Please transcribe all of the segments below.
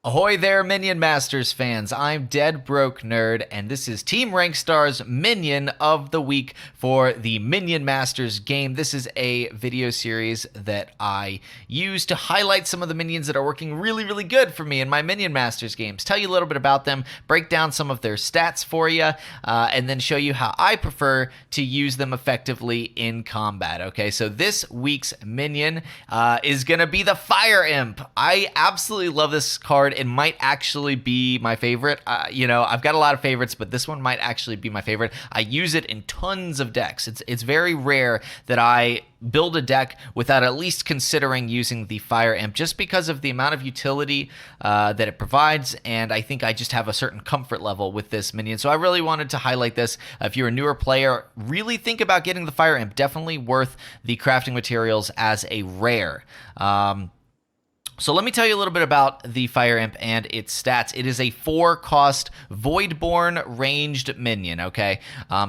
Ahoy there, Minion Masters fans. I'm Dead Broke Nerd, and this is Team Rankstar's Minion of the Week for the Minion Masters game. This is a video series that I use to highlight some of the minions that are working really good for me in my Minion Masters games. Tell you a little bit about them, break down some of their stats for you, and then show you how I prefer to use them effectively in combat. Okay, so this week's minion is going to be the Fire Imp. I absolutely love this card. It might actually be my favorite. I've got a lot of favorites, but this one might actually be my favorite. I use it in tons of decks. It's very rare that I build a deck without at least considering using the Fire Imp, just because of the amount of utility that it provides, and I think I just have a certain comfort level with this minion. So I really wanted to highlight this. If you're a newer player, really think about getting the Fire Imp. Definitely worth the crafting materials as a rare. So let me tell you a little bit about the Fire Imp and its stats. It is a 4-cost Voidborn ranged minion, okay?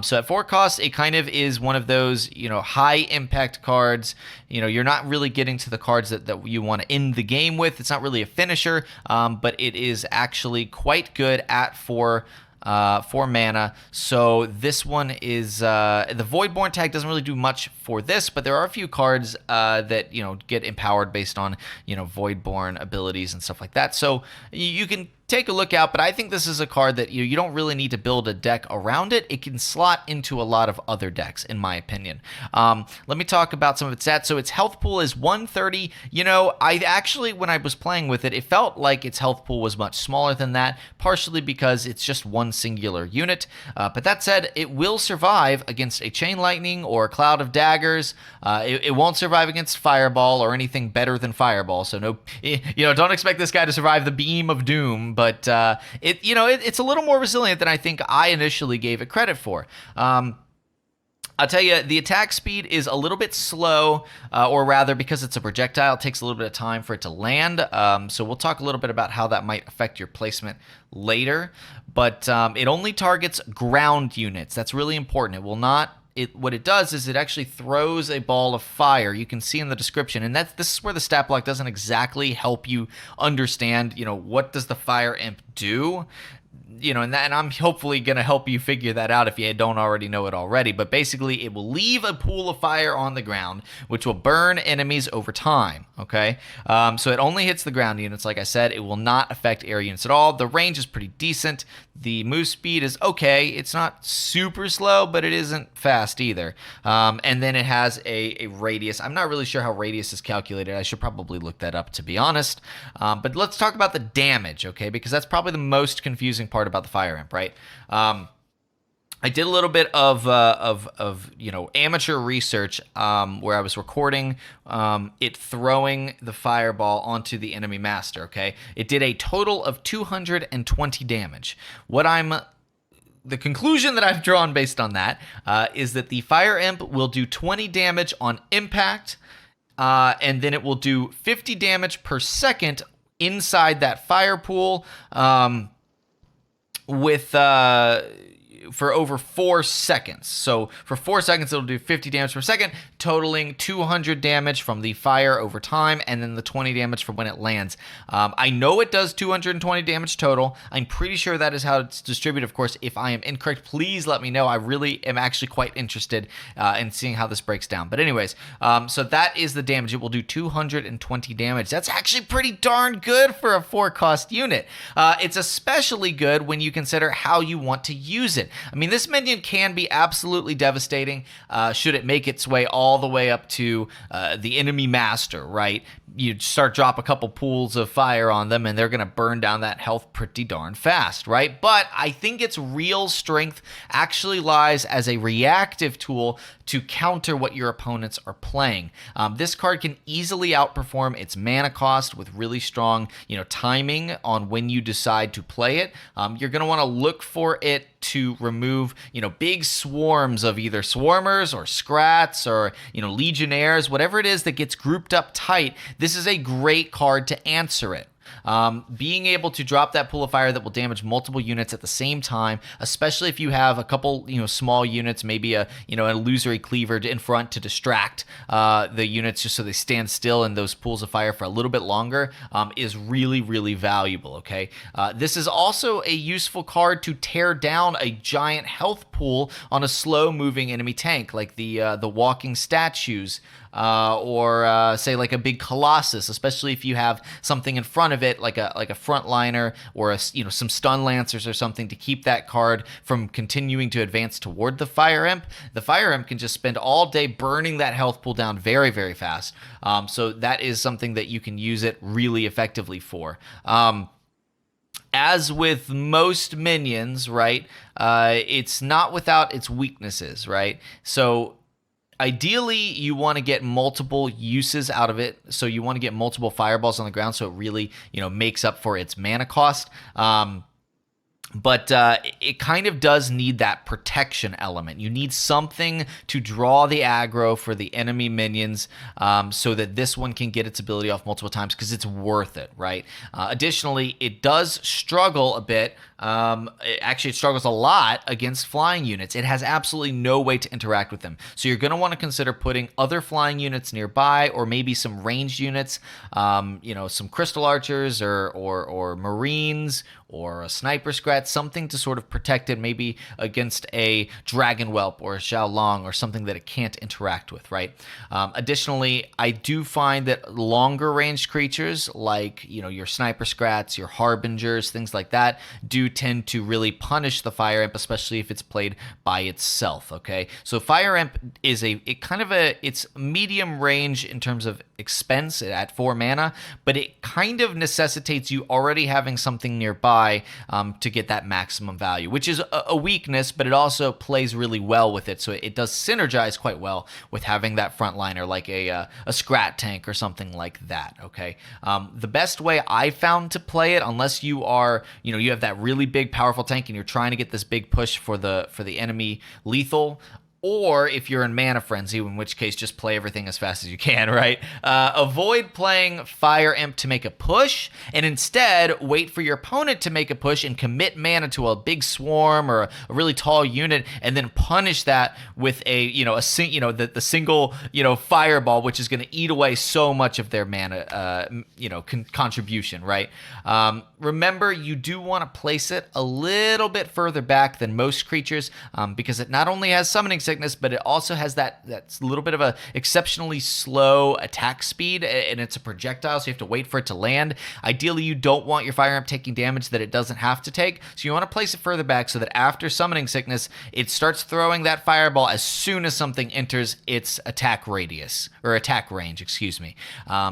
So at 4 costs, it kind of is one of those, high impact cards. You're not really getting to the cards that you want to end the game with. It's not really a finisher, but it is actually quite good at 4 mana. So this one is the Voidborn tag doesn't really do much for this, but there are a few cards that get empowered based on Voidborn abilities and stuff like that. So you can take a look out, but I think this is a card that you don't really need to build a deck around it. It can slot into a lot of other decks, in my opinion. Let me talk about some of its stats. So its health pool is 130. I actually, when I was playing with it, it felt like its health pool was much smaller than that, partially because it's just one singular unit. But that said, it will survive against a Chain Lightning or a Cloud of Daggers. It won't survive against Fireball or anything better than Fireball. So don't expect this guy to survive the Beam of Doom. But it's a little more resilient than I think I initially gave it credit for. I'll tell you, the attack speed is a little bit slow, or rather, because it's a projectile, it takes a little bit of time for it to land. So we'll talk a little bit about how that might affect your placement later. But it only targets ground units. That's really important. It will not. What it does is it actually throws a ball of fire. You can see in the description, and this is where the stat block doesn't exactly help you understand, what does the Fire Imp do? And I'm hopefully going to help you figure that out if you don't already know it already. But basically, it will leave a pool of fire on the ground, which will burn enemies over time, okay? So it only hits the ground units, like I said. It will not affect air units at all. The range is pretty decent. The move speed is okay. It's not super slow, but it isn't fast either. And then it has a radius. I'm not really sure how radius is calculated. I should probably look that up, to be honest. But let's talk about the damage, okay? Because that's probably the most confusing part about the Fire Imp, right? I did a little bit of amateur research where I was recording it throwing the fireball onto the enemy master. Okay, it did a total of 220 damage. The conclusion that I've drawn based on that is that the Fire Imp will do 20 damage on impact, and then it will do 50 damage per second inside that fire pool. For over 4 seconds. So for 4 seconds, it'll do 50 damage per second, totaling 200 damage from the fire over time, and then the 20 damage from when it lands. I know it does 220 damage total. I'm pretty sure that is how it's distributed. Of course, if I am incorrect, please let me know. I really am actually quite interested in seeing how this breaks down. But anyways, so that is the damage. It will do 220 damage. That's actually pretty darn good for a 4-cost unit. It's especially good when you consider how you want to use it. I mean, this minion can be absolutely devastating should it make its way all the way up to the enemy master, right? You drop a couple pools of fire on them, and they're going to burn down that health pretty darn fast, right? But I think its real strength actually lies as a reactive tool to counter what your opponents are playing. This card can easily outperform its mana cost with really strong, timing on when you decide to play it. You're going to want to look for it to remove, big swarms of either swarmers or scrats or, legionnaires, whatever it is that gets grouped up tight. This is a great card to answer it. Being able to drop that pool of fire that will damage multiple units at the same time, especially if you have a couple, small units, maybe a illusory cleaver in front to distract the units just so they stand still in those pools of fire for a little bit longer, is really, really valuable, okay? This is also a useful card to tear down a giant health pool on a slow-moving enemy tank, like the walking statues, or say like a big colossus, especially if you have something in front of it, like a frontliner or some stun lancers or something to keep that card from continuing to advance toward the fire imp. The fire imp can just spend all day burning that health pool down very, very fast. So that is something that you can use it really effectively for. As with most minions, right, it's not without its weaknesses, right? So ideally, you want to get multiple uses out of it. So you want to get multiple fireballs on the ground so it really, makes up for its mana cost. But it kind of does need that protection element. You need something to draw the aggro for the enemy minions so that this one can get its ability off multiple times because it's worth it, right? Additionally, it does struggle a bit. It struggles a lot against flying units. It has absolutely no way to interact with them. So you're going to want to consider putting other flying units nearby, or maybe some ranged units, some crystal archers or marines, or a sniper scratch, something to sort of protect it, maybe against a dragon whelp or a Xiaolong or something that it can't interact with, right? Additionally, I do find that longer range creatures like, your sniper scrats, your harbingers, things like that, do tend to really punish the fire imp, especially if it's played by itself, okay? So fire imp is it's medium range in terms of expense at 4 mana, but it kind of necessitates you already having something nearby to get that maximum value, which is a weakness, but it also plays really well with it. So it does synergize quite well with having that frontliner like a Scrat tank or something like that, okay? The best way I found to play it, unless you are, you have that really big powerful tank and you're trying to get this big push for the enemy lethal, or if you're in Mana Frenzy, in which case just play everything as fast as you can, right? Avoid playing Fire Imp to make a push, and instead wait for your opponent to make a push and commit mana to a big swarm or a really tall unit, and then punish that with the single fireball, which is going to eat away so much of their mana contribution, right? Remember, you do want to place it a little bit further back than most creatures, because it not only has summoning sickness, but it also has that little bit of a exceptionally slow attack speed, and it's a projectile, so you have to wait for it to land. Ideally, you don't want your fire imp taking damage that it doesn't have to take, so you want to place it further back so that after summoning sickness, it starts throwing that fireball as soon as something enters its attack radius, or attack range, excuse me.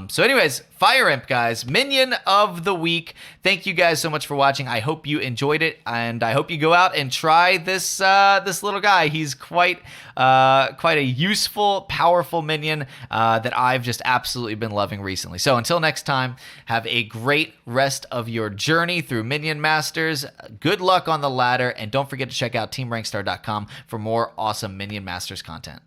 So anyways, fire imp, guys, minion of the week. Thank you guys so much for watching. I hope you enjoyed it, and I hope you go out and try this little guy. He's quite a useful, powerful minion that I've just absolutely been loving recently. So until next time, have a great rest of your journey through Minion Masters. Good luck on the ladder, and don't forget to check out TeamRankstar.com for more awesome Minion Masters content.